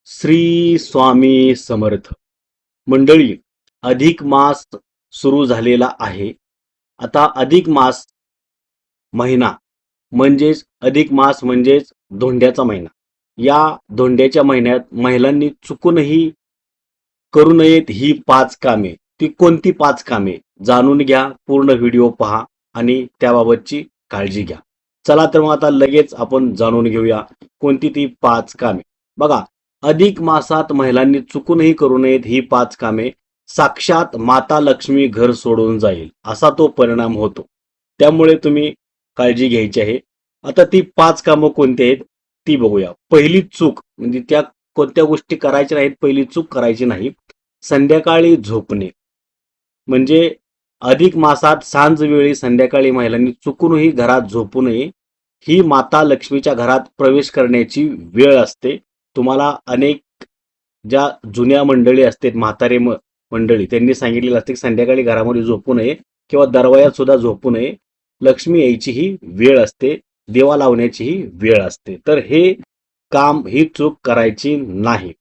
श्री स्वामी समर्थ. मंडळी, अधिक मास सुरू झालेला आहे. आता अधिक मास महिना अधिक मास म्हणजेच धोंड्याचा महिना. या धोंड्याच्या महिन्यात महिलांनी चुकूनही करू नयेत ही 5 कामे. ती कोणती 5 कामे जाणून घ्या, पूर्ण व्हिडिओ पहा आणि त्याबाबतची काळजी घ्या. चला तर मग आता लगेच आपण जाणून घेऊया कोणती ती 5 कामे. बघा, अधिक मासात महिलांनी चुकूनही करू नयेत ही 5 कामे. साक्षात माता लक्ष्मी घर सोडून जाईल असा तो परिणाम होतो. त्यामुळे तुम्ही काळजी घ्यायची आहे. आता ती 5 कामं कोणती आहेत ती बघूया. पहिली चूक म्हणजे त्या कोणत्या गोष्टी करायच्या नाहीत, पहिली चूक करायची नाही. संध्याकाळी झोपणे. म्हणजे अधिक मासात सांजवेळी संध्याकाळी महिलांनी चुकूनही घरात झोपू नये. ही माता लक्ष्मीच्या घरात प्रवेश करण्याची वेळ असते. तुम्हाला अनेक ज्या जुन्या मंडळी असतात, म्हातारे मंडळी, त्यांनी सांगितलेलं असते की संध्याकाळी घरामध्ये झोपू नये किंवा दरवाजात सुद्धा झोपू नये. लक्ष्मी यायची ही वेळ असते, देवा लावण्याची ही वेळ असते. तर हे काम, ही चूक करायची नाही.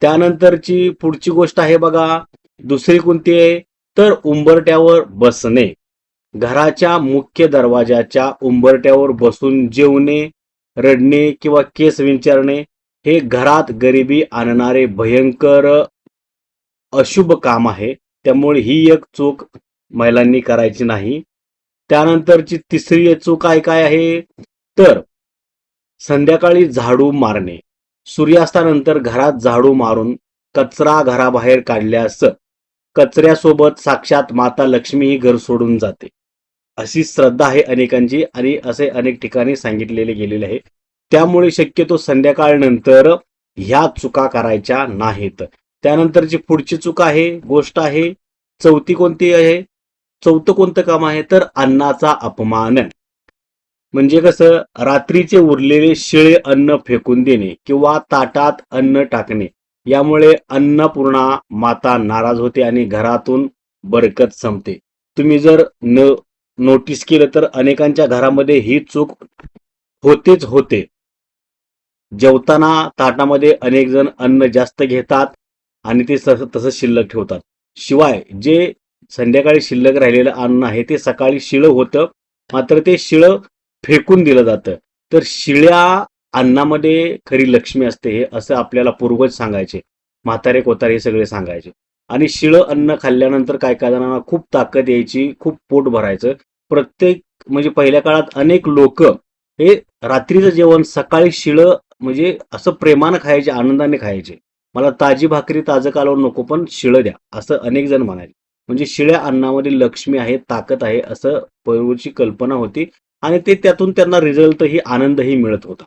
त्यानंतरची पुढची गोष्ट आहे बघा, दुसरी कोणती आहे तर उंबरट्यावर बसणे. घराच्या मुख्य दरवाजाच्या उंबरट्यावर बसून जेवणे, रडणे किंवा केस विंचरणे हे घरात गरिबी आणणारे भयंकर अशुभ काम आहे. त्यामुळे ही एक चूक महिलांनी करायची नाही. त्यानंतरची तिसरी चूक काय आहे तर संध्याकाळी झाडू मारणे. सूर्यास्तानंतर घरात झाडू मारून कचरा घराबाहेर काढल्यास कचऱ्यासोबत साक्षात माता लक्ष्मी ही घर सोडून जाते, अशी श्रद्धा आहे अनेकांची आणि असे अनेक ठिकाणी सांगितलेले गेलेले आहे. त्यामुळे शक्यतो संध्याकाळनंतर ह्या चुका करायच्या नाहीत. त्यानंतरची पुढची चूक आहे, गोष्ट आहे, चौथी कोणती आहे, चौथं कोणतं काम आहे तर अन्नाचा अपमान. म्हणजे कसं, रात्रीचे उरलेले शिळे अन्न फेकून देणे किंवा ताटात अन्न टाकणे, यामुळे अन्नपूर्णा माता नाराज होते आणि घरातून बरकत संपते. तुम्ही जर नोटीस केलं तर अनेकांच्या घरामध्ये ही चूक होतेच होते. जेवताना ताटामध्ये अनेक जण अन्न जास्त घेतात आणि ते तसं शिल्लक ठेवतात. शिवाय जे संध्याकाळी शिल्लक राहिलेलं अन्न आहे ते सकाळी शिळं होतं, मात्र ते शिळं फेकून दिलं जातं. तर शिळ्या अन्नामध्ये खरी लक्ष्मी असते, हे असं आपल्याला पूर्वज सांगायचे, म्हातारे कोतारे सगळे सांगायचे. आणि शिळं अन्न खाल्ल्यानंतर काय काय जणांना खूप ताकद यायची, खूप पोट भरायचं. म्हणजे पहिल्या काळात अनेक लोक हे रात्रीचं जेवण सकाळी शिळं म्हणजे असं प्रेमानं खायचे, आनंदाने खायचे. मला ताजी भाकरी ताजं कालवण नको, पण शिळं द्या, असं अनेक जण म्हणायचे. म्हणजे शिळ्या अन्नामध्ये लक्ष्मी आहे, ताकद आहे, असं पूर्वीची कल्पना होती आणि त्यातून त्यांना रिझल्टही, आनंदही मिळत होता.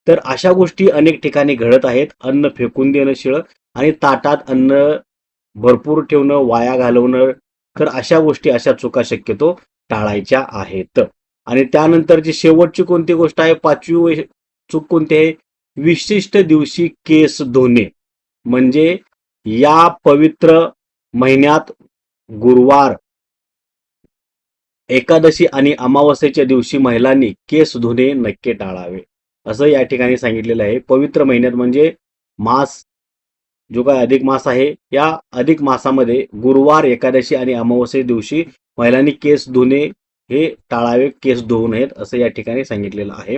तर अशा गोष्टी अनेक ठिकाणी घडत आहेत. अन्न फेकून देणं शिळं आणि ताटात अन्न भरपूर ठेवणं, वाया घालवणं. तर अशा गोष्टी, अशा चुका शक्यतो टाळायच्या आहेत. आणि त्यानंतरची शेवटची कोणती गोष्ट आहे, 5वी चूक कोणती आहे, विशिष्ट दिवशी केस धुणे. म्हणजे या पवित्र महिन्यात गुरुवार, एकादशी आणि अमावस्येच्या दिवशी महिलांनी केस धुणे नक्की टाळावे, असं या ठिकाणी सांगितलेलं आहे. पवित्र महिन्यात म्हणजे मास जो काय अधिक मास आहे, या अधिक मासामध्ये गुरुवार, एकादशी आणि अमावस्ये दिवशी महिलांनी केस धुणे हे टाळावे, केस धुवू नयेत, असं या ठिकाणी सांगितलेलं आहे.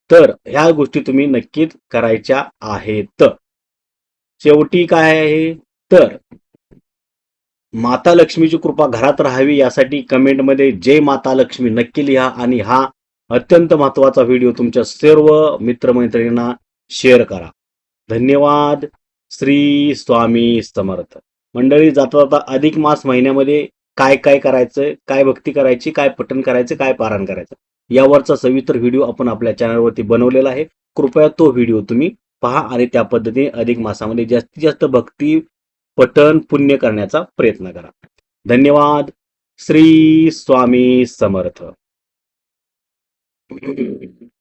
तर ह्या गोष्टी तुम्ही नक्कीच करायच्या आहेत. शेवटी काय आहे तर माता लक्ष्मीची कृपा घरात राहावी यासाठी कमेंटमध्ये जय माता लक्ष्मी नक्की लिहा आणि हा अत्यंत महत्त्वाचा व्हिडिओ तुमच्या सर्व मित्रमैत्रिणींना शेअर करा. धन्यवाद. श्री स्वामी समर्थ. मंडळी, जाता जाता अधिक मास महिन्यामध्ये काय काय करायचं, काय भक्ती करायची, काय पठण करायचं, काय पारायण करायचं, यावरचा सविस्तर व्हिडिओ आपण आपल्या चॅनलवरती बनवलेला आहे. कृपया तो व्हिडिओ तुम्ही पहा आणि त्या पद्धतीने अधिक मासामध्ये जास्तीत जास्त भक्ती, पठण, पुण्य करण्याचा प्रयत्न करा. धन्यवाद. श्री स्वामी समर्थ.